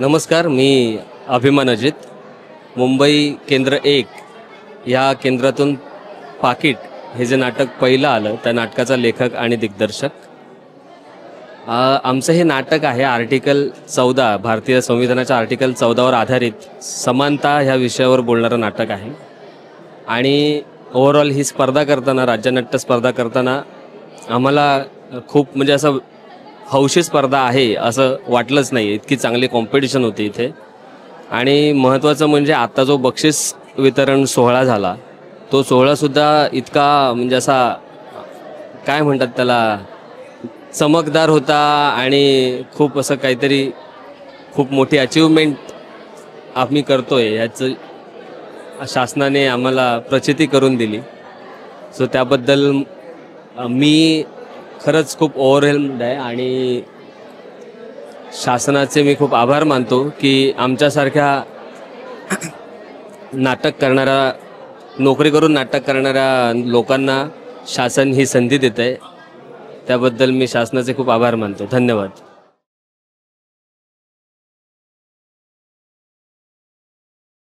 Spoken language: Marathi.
नमस्कार, मी अभिमान अजित. मुंबई केंद्र 1 या केंद्रातून पाकीट हे जे नाटक पहिलं आलं त्या नाटकाचा लेखक आणि दिग्दर्शक. आमचं हे नाटक आहे आर्टिकल 14 भारतीय संविधानाच्या आर्टिकल 14वर आधारित समानता ह्या विषयावर बोलणारं नाटक आहे. आणि ओव्हरऑल ही स्पर्धा करताना, राज्यनाट्य स्पर्धा करताना आम्हाला खूप म्हणजे असं हौशी स्पर्धा आहे असं वाटलंच नाही. इतकी चांगली कॉम्पिटिशन होती इथे. आणि महत्त्वाचं म्हणजे आत्ता जो बक्षीस वितरण सोहळा झाला तो सोहळासुद्धा इतका म्हणजे असा काय म्हणतात त्याला चमकदार होता आणि खूप असं काहीतरी खूप मोठी अचीवमेंट आम्ही करतोय याचं शासनाने आम्हाला प्रचिती करून दिली. सो त्याबद्दल मी खरंच खूप ओव्हरवेल्म्ड आहे आणि शासनाचे मी खूप आभार मानतो की आमच्यासारख्या नाटक करणाऱ्या, नोकरी करून नाटक करणाऱ्या लोकांना शासन ही संधी देत आहे. त्याबद्दल मी शासनाचे खूप आभार मानतो. धन्यवाद.